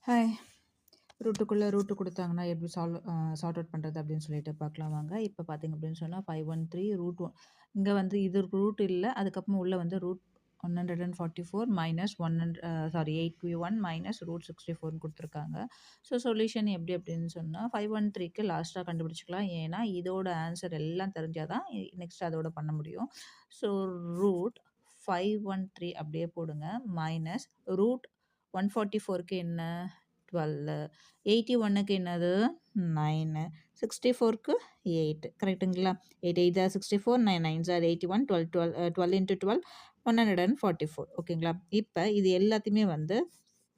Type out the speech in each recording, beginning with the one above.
Hi. ரூட்டுக்குள்ள root குடுத்தாங்கன்னா, எப்படி sort out பண்றது அப்படின்னு சொல்லிட்டு பார்க்கலாம் வாங்க. இப்ப பார்த்தீங்க அப்படின்னு சொன்னா 513 ரூட் இங்க வந்து இது ரூட் இல்ல. அதுக்கப்புறம் உள்ள வந்து root 144 minus 8Q1 minus root 64ன்னு குடுத்துருக்காங்க. ஸோ சொல்யூஷன் எப்படி அப்படின்னு சொன்னா 513க்கு லாஸ்ட்டா கண்டுபிடிச்சுக்கலாம். ஏன்னா, இதோட ஆன்சர் எல்லாம் தெரிஞ்சா தான் நெக்ஸ்ட் அதோட பண்ண முடியும். ஸோ ரூட் 513 அப்படியே போடுங்க. மைனஸ் ரூட் 144க்கு என்ன 12, 81க்கு என்னது 9, 64க்கு 8 கரெக்ட்டுங்களா? 8 8 ஆர் 64, 9 9 ஆர் 81, 12 இன்ட்டு 12 144 ஓகேங்களா? இப்ப இது எல்லாத்தையுமே வந்து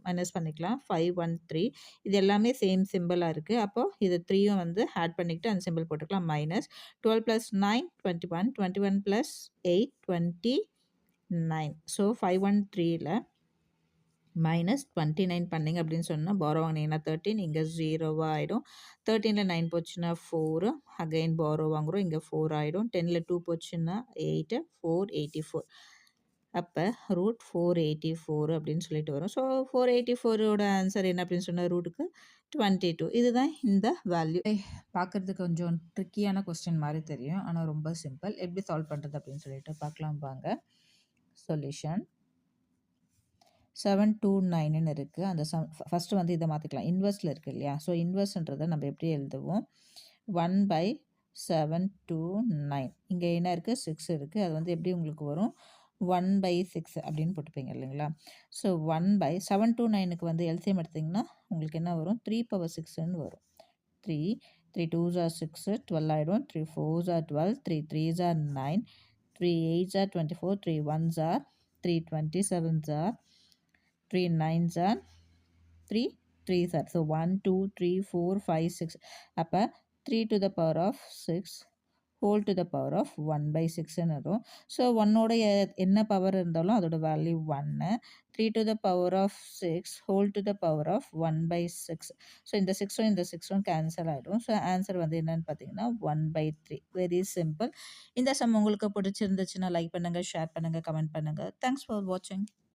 மைனஸ் பண்ணிக்கலாம். 513 இது எல்லாமே சேம் சிம்பிளா இருக்கு. அப்போ இது 3யும் வந்து ஆட் பண்ணிக்கிட்டு அந்த சிம்பிள் போட்டுக்கலாம். மைனஸ் 12 + 9 21, 21 + 8 29. ஸோ 513ல மைனஸ் 29 பண்ணீங்க அப்படின்னு சொன்னா பாரோ வாங்குனீங்கன்னா 13 இங்க 0வா ஆயிடும். 13ல 9 போச்சுன்னா 4 அகைன் பாரோ வாங்குறோம். இங்க 4 ஆயிடும். 10ல 2 போச்சுன்னா 8 484. அப்ப ரூட் 484 அப்படின்னு சொல்லிட்டு வரும். ஸோ 484ஓட ஆன்சர் என்ன அப்படின்னு சொன்னா ரூட்டுக்கு 22. இதுதான் இந்த வேல்யூ. பார்க்கறதுக்கு கொஞ்சம் ட்ரிக்கியான கொஸ்டின் மாதிரி தெரியும். ஆனா ரொம்ப சிம்பிள். எப்படி சால்வ் பண்றது அப்படின்னு சொல்லிட்டு பார்க்கலாம் வாங்க. சொல்யூஷன் 729ன்னு இருக்கு. அந்த ஃபர்ஸ்ட் வந்து இதை மாற்றிக்கலாம். இன்வெர்ஸில் இருக்கு இல்லையா? ஸோ இன்வெர்ஸ்ன்றதை நம்ம எப்படி எழுதுவோம்? 1/729 இங்கே என்ன இருக்குது 6 இருக்குது. அது வந்து எப்படி உங்களுக்கு வரும் 1/6 அப்படின்னு போட்டுப்பீங்க இல்லைங்களா? ஸோ 1/729க்கு வந்து எல்சிஎம் எடுத்திங்கன்னா உங்களுக்கு என்ன வரும் 3/6ன்னு வரும். 3 3 2s are 6 12 ஆகிடும். 3 4s are 12 3 3s are 9 3 8s are 24 3 1s are 3 27s are 3 9s are 3 3s are. So 1 2 3 4 5 6 அப்போ 3 to the power of 6 whole to the power of 1/6ன்னு வரும். ஸோ ஒன்னோட என்ன பவர் இருந்தாலும் அதோட value 1. 3 to the power of 6 whole to the power of 1/6. So இந்த 6ம் இந்த 6ம் cancel ஆகிடும். So answer வந்து என்னன்னு பார்த்தீங்கன்னா 1/3. Very simple. இந்த சம் உங்களுக்கு பிடிச்சிருந்துச்சுன்னா லைக் பண்ணுங்கள், ஷேர் பண்ணுங்கள், கமெண்ட் பண்ணுங்கள். தேங்க்ஸ் ஃபார் வாட்சிங்.